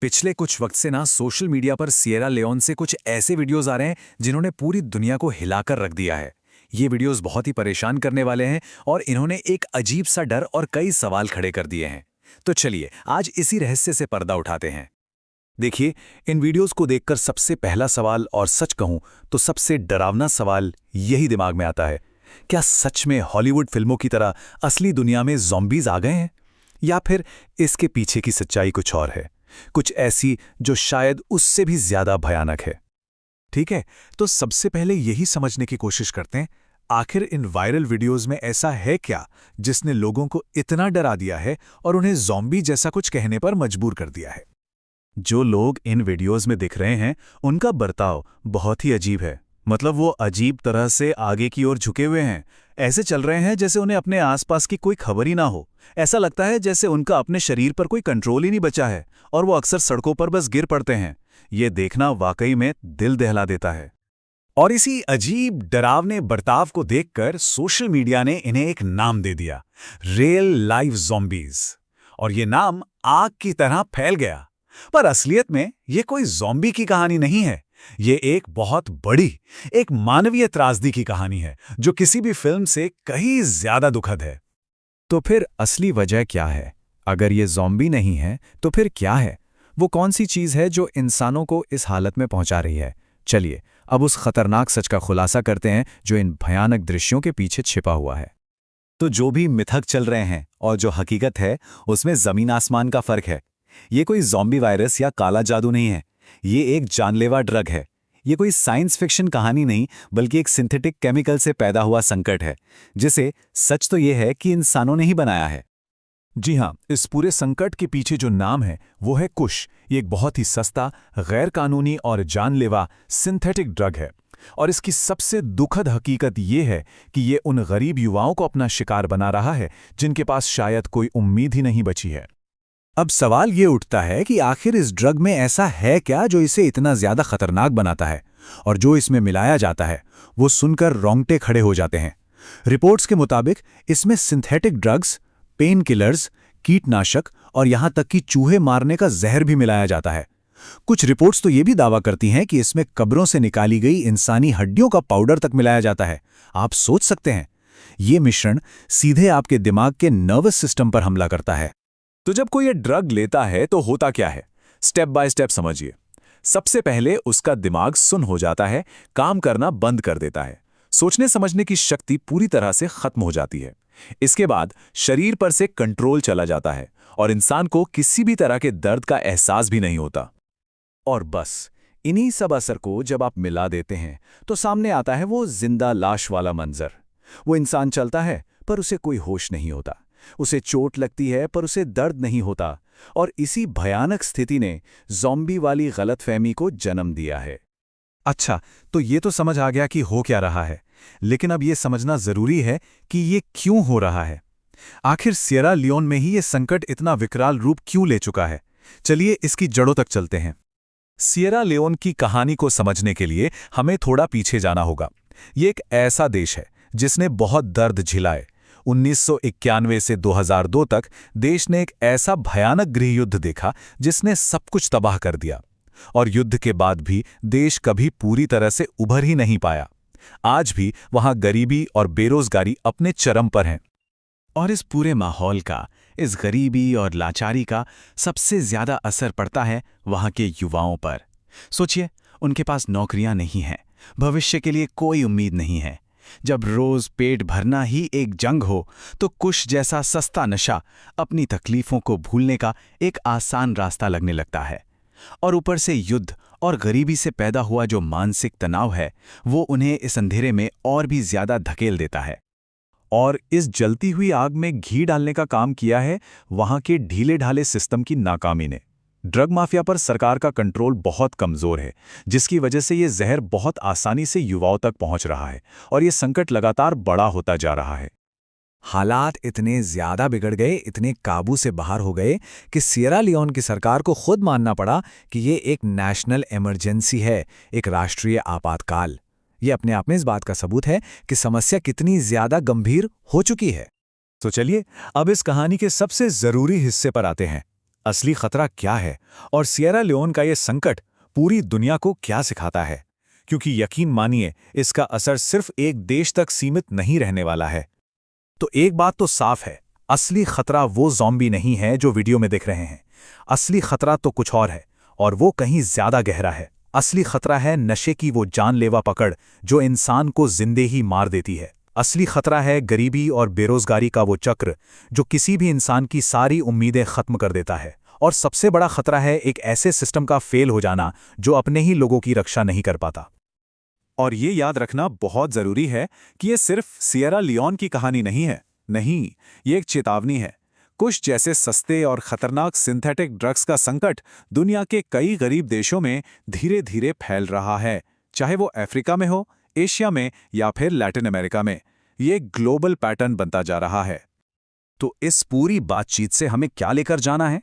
पिछले कुछ वक्त से ना सोशल मीडिया पर सिएरा लियोन से कुछ ऐसे वीडियोस आ रहे हैं जिन्होंने पूरी दुनिया को हिलाकर रख दिया है। ये वीडियोस बहुत ही परेशान करने वाले हैं और इन्होंने एक अजीब सा डर और कई सवाल खड़े कर दिए हैं। तो चलिए आज इसी रहस्य से पर्दा उठाते हैं। देखिए, इन वीडियोस को देखकर सबसे पहला सवाल, और सच कहूं तो सबसे डरावना सवाल यही दिमाग में आता है, क्या सच में हॉलीवुड फिल्मों की तरह असली दुनिया में ज़ॉम्बीज़ आ गए हैं? या फिर इसके पीछे की सच्चाई कुछ और है, कुछ ऐसी जो शायद उससे भी ज्यादा भयानक है। ठीक है, तो सबसे पहले यही समझने की कोशिश करते हैं, आखिर इन वायरल वीडियोस में ऐसा है क्या जिसने लोगों को इतना डरा दिया है और उन्हें ज़ॉम्बी जैसा कुछ कहने पर मजबूर कर दिया है। जो लोग इन वीडियोस में दिख रहे हैं उनका बर्ताव बहुत ही अजीब है। मतलब वो अजीब तरह से आगे की ओर झुके हुए हैं, ऐसे चल रहे हैं जैसे उन्हें अपने आसपास की कोई खबर ही ना हो। ऐसा लगता है जैसे उनका अपने शरीर पर कोई कंट्रोल ही नहीं बचा है और वो अक्सर सड़कों पर बस गिर पड़ते हैं। ये देखना वाकई में दिल दहला देता है। और इसी अजीब डरावने बर्ताव को देखकर सोशल मीडिया ने इन्हें एक नाम दे दिया, रियल लाइफ ज़ॉम्बीज़। और ये नाम आग की तरह फैल गया। पर असलियत में ये कोई ज़ॉम्बी की कहानी नहीं है। ये एक बहुत बड़ी, एक मानवीय त्रासदी की कहानी है जो किसी भी फिल्म से कहीं ज्यादा दुखद है। तो फिर असली वजह क्या है? अगर ये ज़ॉम्बी नहीं है तो फिर क्या है? वो कौन सी चीज़ है जो इंसानों को इस हालत में पहुंचा रही है? चलिए अब उस खतरनाक सच का खुलासा करते हैं जो इन भयानक दृश्यों के पीछे छिपा हुआ है। तो जो भी मिथक चल रहे हैं और जो हकीकत है, उसमें जमीन आसमान का फर्क है। ये कोई ज़ॉम्बी वायरस या काला जादू नहीं है, ये एक जानलेवा ड्रग है। ये कोई साइंस फिक्शन कहानी नहीं, बल्कि एक सिंथेटिक केमिकल से पैदा हुआ संकट है, जिसे सच तो ये है कि इंसानों ने ही बनाया है। जी हाँ, इस पूरे संकट के पीछे जो नाम है वो है कुश। ये एक बहुत ही सस्ता, गैर कानूनी और जानलेवा सिंथेटिक ड्रग है। और इसकी सबसे दुखद हकीकत ये है कि ये उन गरीब युवाओं को अपना शिकार बना रहा है जिनके पास शायद कोई उम्मीद ही नहीं बची है। अब सवाल ये उठता है कि आखिर इस ड्रग में ऐसा है क्या जो इसे इतना ज्यादा खतरनाक बनाता है? और जो इसमें मिलाया जाता है वो सुनकर रोंगटे खड़े हो जाते हैं। रिपोर्ट्स के मुताबिक इसमें सिंथेटिक ड्रग्स, पेन किलर्स, कीटनाशक और यहां तक कि चूहे मारने का जहर भी मिलाया जाता है। कुछ रिपोर्ट्स तो ये भी दावा करती हैं कि इसमें कब्रों से निकाली गई इंसानी हड्डियों का पाउडर तक मिलाया जाता है। आप सोच सकते हैं, ये मिश्रण सीधे आपके दिमाग के नर्वस सिस्टम पर हमला करता है। तो जब कोई ये ड्रग लेता है तो होता क्या है, स्टेप बाय स्टेप समझिए। सबसे पहले उसका दिमाग सुन्न हो जाता है, काम करना बंद कर देता है। सोचने समझने की शक्ति पूरी तरह से खत्म हो जाती है। इसके बाद शरीर पर से कंट्रोल चला जाता है और इंसान को किसी भी तरह के दर्द का एहसास भी नहीं होता। और बस इन्हीं सब असर को जब आप मिला देते हैं तो सामने आता है वो जिंदा लाश वाला मंजर। वो इंसान चलता है पर उसे कोई होश नहीं होता, उसे चोट लगती है पर उसे दर्द नहीं होता। और इसी भयानक स्थिति ने ज़ॉम्बी वाली गलतफहमी को जन्म दिया है। अच्छा, तो ये तो समझ आ गया कि हो क्या रहा है, लेकिन अब ये समझना जरूरी है कि ये क्यों हो रहा है। आखिर सिएरा लियोन में ही ये संकट इतना विकराल रूप क्यों ले चुका है? चलिए इसकी जड़ों तक चलते हैं। सिएरा लियोन की कहानी को समझने के लिए हमें थोड़ा पीछे जाना होगा। ये एक ऐसा देश है जिसने बहुत दर्द झिलाए। 1991 से 2002 तक देश ने एक ऐसा भयानक गृह युद्ध देखा जिसने सब कुछ तबाह कर दिया। और युद्ध के बाद भी देश कभी पूरी तरह से उभर ही नहीं पाया। आज भी वहां गरीबी और बेरोजगारी अपने चरम पर हैं। और इस पूरे माहौल का, इस गरीबी और लाचारी का सबसे ज्यादा असर पड़ता है वहां के युवाओं पर। सोचिए, उनके पास नौकरियां नहीं हैं, भविष्य के लिए कोई उम्मीद नहीं है। जब रोज पेट भरना ही एक जंग हो तो कुश जैसा सस्ता नशा अपनी तकलीफों को भूलने का एक आसान रास्ता लगने लगता है। और ऊपर से युद्ध और गरीबी से पैदा हुआ जो मानसिक तनाव है वो उन्हें इस अंधेरे में और भी ज्यादा धकेल देता है। और इस जलती हुई आग में घी डालने का काम किया है वहां के ढीले ढाले सिस्टम की नाकामी ने। ड्रग माफिया पर सरकार का कंट्रोल बहुत कमजोर है, जिसकी वजह से ये जहर बहुत आसानी से युवाओं तक पहुंच रहा है और ये संकट लगातार बड़ा होता जा रहा है। हालात इतने ज्यादा बिगड़ गए, इतने काबू से बाहर हो गए कि सिएरा लियोन की सरकार को खुद मानना पड़ा कि ये एक नेशनल इमरजेंसी है, एक राष्ट्रीय आपातकाल। ये अपने आप में इस बात का सबूत है कि समस्या कितनी ज्यादा गंभीर हो चुकी है। तो चलिए अब इस कहानी के सबसे जरूरी हिस्से पर आते हैं, असली खतरा क्या है और सिएरा लियोन का ये संकट पूरी दुनिया को क्या सिखाता है, क्योंकि यकीन मानिए इसका असर सिर्फ एक देश तक सीमित नहीं रहने वाला है। तो एक बात तो साफ है, असली खतरा वो ज़ॉम्बी नहीं है जो वीडियो में दिख रहे हैं। असली खतरा तो कुछ और है, और वो कहीं ज्यादा गहरा है। असली खतरा है नशे की वो जानलेवा पकड़ जो इंसान को जिंदे ही मार देती है। असली खतरा है गरीबी और बेरोजगारी का वो चक्र जो किसी भी इंसान की सारी उम्मीदें खत्म कर देता है। और सबसे बड़ा खतरा है एक ऐसे सिस्टम का फेल हो जाना जो अपने ही लोगों की रक्षा नहीं कर पाता। और ये याद रखना बहुत जरूरी है कि ये सिर्फ सिएरा लियोन की कहानी नहीं है। नहीं, ये एक चेतावनी है। कुछ जैसे सस्ते और खतरनाक सिंथेटिक ड्रग्स का संकट दुनिया के कई गरीब देशों में धीरे धीरे फैल रहा है, चाहे वो अफ्रीका में हो, एशिया में या फिर लैटिन अमेरिका में। ये एक ग्लोबल पैटर्न बनता जा रहा है। तो इस पूरी बातचीत से हमें क्या लेकर जाना है?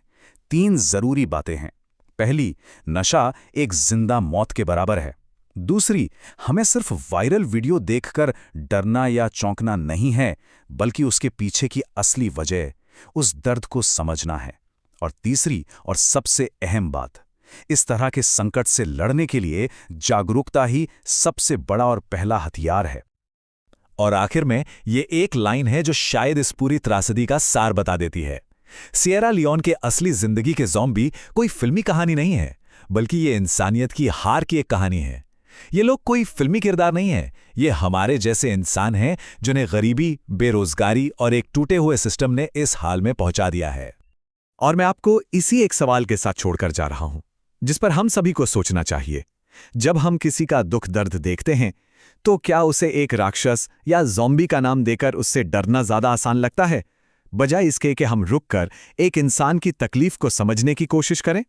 3 जरूरी बातें हैं। पहली, नशा एक जिंदा मौत के बराबर है। दूसरी, हमें सिर्फ वायरल वीडियो देखकर डरना या चौंकना नहीं है, बल्कि उसके पीछे की असली वजह, उस दर्द को समझना है। और तीसरी और सबसे अहम बात, इस तरह के संकट से लड़ने के लिए जागरूकता ही सबसे बड़ा और पहला हथियार है। और आखिर में ये एक लाइन है जो शायद इस पूरी त्रासदी का सार बता देती है। सिएरा लियोन के असली जिंदगी के ज़ॉम्बी कोई फिल्मी कहानी नहीं है, बल्कि ये इंसानियत की हार की एक कहानी है। ये लोग कोई फिल्मी किरदार नहीं है, ये हमारे जैसे इंसान हैं जिन्हें गरीबी, बेरोजगारी और एक टूटे हुए सिस्टम ने इस हाल में पहुंचा दिया है। और मैं आपको इसी एक सवाल के साथ छोड़कर जा रहा हूं, जिस पर हम सभी को सोचना चाहिए। जब हम किसी का दुख दर्द देखते हैं, तो क्या उसे एक राक्षस या ज़ॉम्बी का नाम देकर उससे डरना ज्यादा आसान लगता है, बजाय इसके कि हम रुककर एक इंसान की तकलीफ को समझने की कोशिश करें?